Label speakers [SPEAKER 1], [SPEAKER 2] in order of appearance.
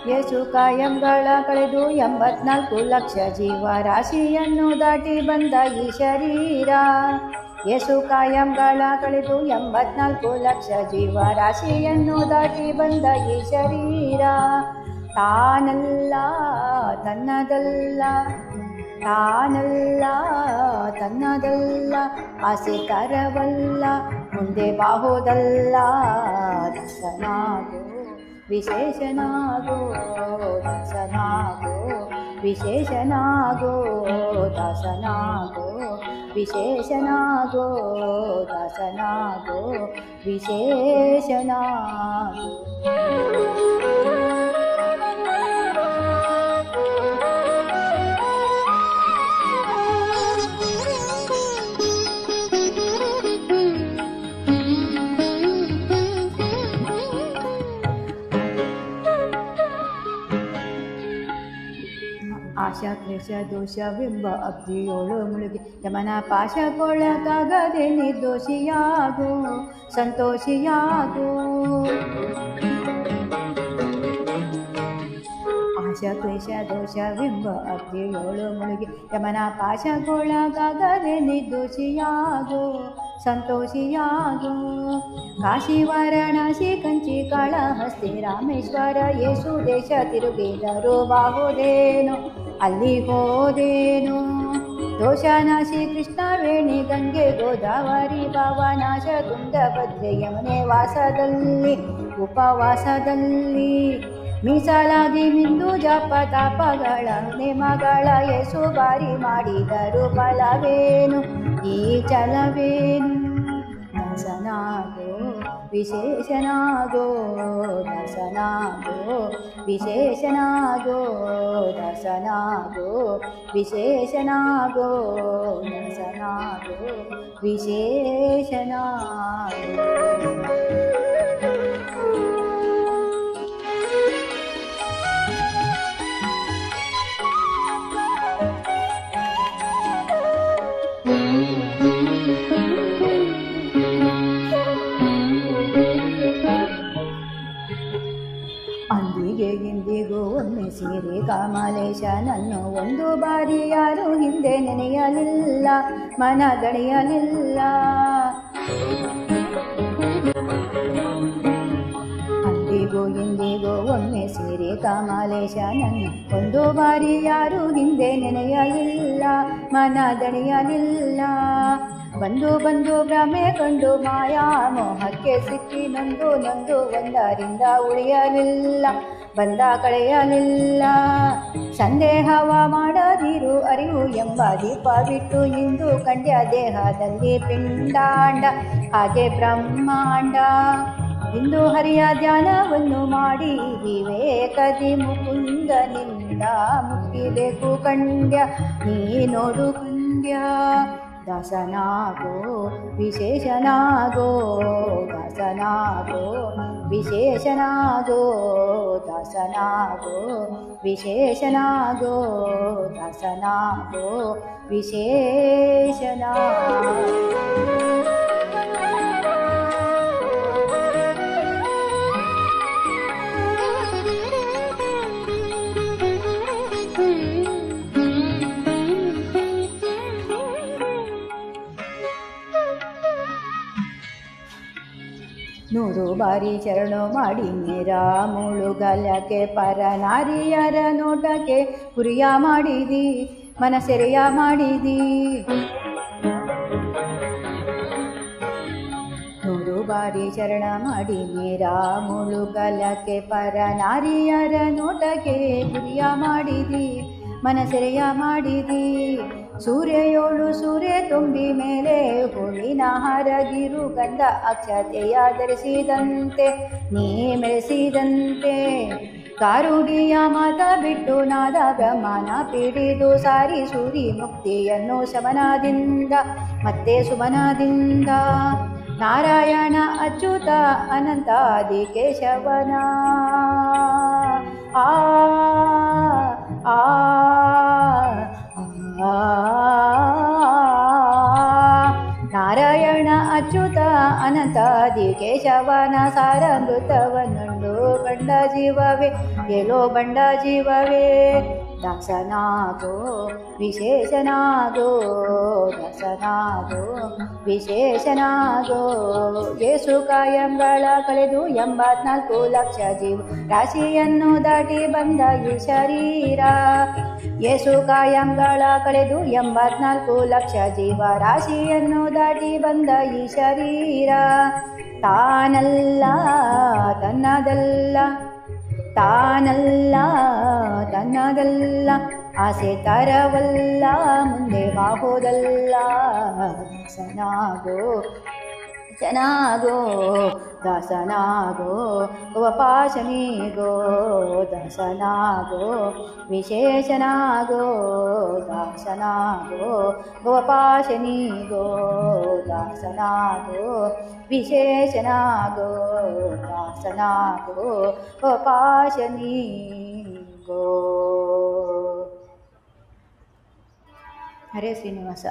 [SPEAKER 1] ಯೇಸು ಕಾಯಂಗಳ ಕಳೆದು 84 ಲಕ್ಷ ಜೀವರಾಶಿಯನ್ನು ದಾಟಿ ಬಂದ ಈ ಶರೀರ. ಯೇಸು ಕಾಯಂಗಳ ಕಳೆದು 84 ಲಕ್ಷ ಜೀವರಾಶಿಯನ್ನು ದಾಟಿ ಬಂದ ಈ ಶರೀರ. ತಾನಲ್ಲ ತನ್ನದಲ್ಲ, ತಾನಲ್ಲ ತನ್ನದಲ್ಲ, ಆಸೆ ತರವಲ್ಲ, ಮುಂದೆ ಬಾಹುದಲ್ಲ. ದಾಸನಾಗೋ ವಿಶೇಷನಾಗೋ, ದಾಸನಾಗೋ ವಿಶೇಷನಾಗೋ, ದಾಸನಾಗೋ ವಿಶೇಷನಾಗೋ, ದಾಸನಾಗೋ ವಿಶೇಷನಾಗೋ. ಆಶಾ ಕ್ಲೇಶ ದೋಷವೆಂಬ ಅಗ್ನಿಯೋಳು ಮುಳುಗಿ ಯಮನ ಪಾಶಗೊಳಗಾಗದೆ ನಿರ್ದೋಷಿಯಾಗೋ, ಸಂತೋಷಿಯಾಗೋ. ಆಶಾ ಕ್ಲೇಶ ದೋಷವೆಂಬ ಅಗ್ನಿಯೋಳು ಮುಳುಗಿ ಯಮನ ಪಾಶಗೊಳಗಾಗದೆ ನಿರ್ದೋಷಿಯಾಗೋ, ಸಂತೋಷಿಯಾಗೋ. ಕಾಶಿ ವಾರಣಾಸಿ ಕಂಚಿ ಕಾಳಹಸ್ತಿ ರಾಮೇಶ್ವರ ಯೇಸು ದೇಶ ತಿರುಗಿದರು ಬಾಹುದೇನು, ಅಲ್ಲಿ ಹೋದೇನು. ದೋಷನಾಶಿ ಕೃಷ್ಣವೇಣಿ ಗಂಗೆ ಗೋದಾವರಿ ಭಾವನಾಶ ತುಂಗಭದ್ರೆ ಯಮುನೆ ವಾಸದಲ್ಲಿ ಉಪವಾಸದಲ್ಲಿ. ಮೀಸಲಾಗಿ ಮಿಂದು ಜಪ ತಾಪಗಳ ನೇಮಗಳ ಯೇಸು ಬಾರಿ ಮಾಡಿದರು ಫಲವೇನು, ಈ ಛಲವೇನು. ದಾಸನಾಗೋ ವಿಶೇಷನಾಗೋ, ದಾಸನಾಗೋ ವಿಶೇಷನಾಗೋ, ದಾಸನಾಗೋ ವಿಶೇಷನಾಗೋ, ದಾಸನಾಗೋ ವಿಶೇಷನಾಗೋ. ಅಂದಿಗೆ ಇಂದಿಗೂ ಒಮ್ಮೆ ಸೇರಿ ಕಮಲೇಶನನ್ನು ಒಂದು ಬಾರಿ ಯಾರು ಹಿಂದೆ ನೆನೆಯಲಿಲ್ಲ, ಮನದಣಿಯಲಿಲ್ಲ. ಅಂದಿಗೂ ಇಂದಿಗೂ ಒಮ್ಮೆ ಸೇರಿ ಕಮಲೇಶನನ್ನು ಒಂದು ಬಾರಿ ಯಾರು ಹಿಂದೆ ನೆನೆಯಲಿಲ್ಲ, ಮನದಣಿಯಲಿಲ್ಲ. ಬಂದು ಬಂದು ಭ್ರಮೆ ಕಂಡು ಮಾಯಾ ಮೋಹಕ್ಕೆ ಸಿಕ್ಕಿ ನೊಂದು ನೊಂದು ಒಂದರಿಂದ ಉಳಿಯಲಿಲ್ಲ, ಬಂದ ಕಳೆಯಲಿಲ್ಲ. ಸಂದೇಹವ ಮಾಡದಿರು ಅರಿವು ಎಂಬ ದೀಪ ಬಿಟ್ಟು ಇಂದು ಕಂಡ್ಯ ದೇಹದಲ್ಲಿ ಪಿಂಡಾಂಡ ಹಾಗೆ ಬ್ರಹ್ಮಾಂಡ. ಇಂದು ಹರಿಯ ಧ್ಯಾನವನ್ನು ಮಾಡಿ ವಿವೇಕದಿ ಮುಕುಂದನಿಂದ ಮುಕ್ತಿಬೇಕು ಕಂಡ್ಯ, ನೀ ನೋಡು ಕಂಡ್ಯ. ದಾಸನಾಗೋ ವಿಶೇಷನಾಗೋ, ದಾಸನಾಗೋ ವಿಶೇಷನಾಗೋ, ದಾಸನಾಗೋ ವಿಶೇಷನಾಗೋ, ದಾಸನಾಗೋ ವಿಶೇಷನಾಗೋ. ನೂರು ಬಾರಿ ಚರಣ ಮಾಡಿ ನೇರ ಮುಳುಗಲಕ್ಕೆ ಪರನಾರಿಯರ ನೋಟಕ್ಕೆ ಗುರಿಯ ಮಾಡಿದಿ, ಮನಸೆರೆಯ ಮಾಡಿದಿ. ನೂರು ಬಾರಿ ಚರಣ ಮಾಡಿ ನೇರ ಮುಳುಗಲಕ್ಕೆ ಪರನಾರಿಯರ ನೋಟಕ್ಕೆ ಗುರಿಯ ಮಾಡಿದಿ, ಮನಸೆರೆಯ ಮಾಡಿದಿ. ಸೂರ್ಯಯೋಳು ಸೂರ್ಯ ತುಂಬಿ ಮೇಲೆ ಹೂವಿನ ಹರಗಿರು ಗಂಧ ಅಕ್ಷತೆಯ ಧರಿಸಿದಂತೆ ನೀ ಮೆರೆಸಿದಂತೆ. ಕಾರುಡಿಯ ಮಾತ ಬಿಟ್ಟು ನಾದ ಬ್ರಹ್ಮನ ಪಿಡಿದು ಸಾರಿ ಸೂರಿ ಮುಕ್ತಿಯನ್ನು ಶಮನದಿಂದ ಮತ್ತೆ ಸುಮನದಿಂದ. ನಾರಾಯಣ ಅಚ್ಯುತ ಅಚ್ಯುತ ಅನಂತಾದಿ ಕೇಶವನ ಆ ಆ ನಾರಾಯಣ ಅಚ್ಯುತ ಅನಂತಾದಿ ಕೇಶವನ ಸಾರಮೃತವನ್ನುಂಡು ಬಂಡ ಜೀವವೇ ಎಲ್ಲೋ ಬಂಡ ಜೀವವೇ ದಾಸನಾಗೋ ವಿಶೇಷನಾಗೋ ದಾಸನಾಗೋ ವಿಶೇಷನಾಗೋ ಯೇಸು ಕಾಯಂಗಳ ಕಳೆದು 84 ಲಕ್ಷ ಜೀವ ರಾಶಿಯನ್ನು ದಾಟಿ ಬಂದ ಈ ಶರೀರ ಯೇಸು ಕಾಯಂಗಳ ಕಳೆದು 84 ಲಕ್ಷ ಜೀವ ರಾಶಿಯನ್ನು ದಾಟಿ ಬಂದ ಈ ಶರೀರ ತಾನಲ್ಲ ತನ್ನದಲ್ಲ ತಾನಲ್ಲ ತನ್ನದಲ್ಲ ಆಸೆ ತರವಲ್ಲ ಮುಂದೆ ಬಾಹುದಲ್ಲ ದಾಸನಾಗೋ ದಾಸನಾಗೋ ದಾಸನಾಗೋ ಉಪಪಾಶನಿಗೋ ದಾಸನಾಗೋ ವಿಶೇಷನಾಗೋ ದಾಸನಾಗೋ ಉಪಪಾಶನಿಗೋ ದಾಸನಾಗೋ ವಿಶೇಷನಾಗೋ ದಾಸನಾಗೋ ಉಪಪಾಶನಿಗೋ. ಹರೇ ಶ್ರೀನಿವಾಸ.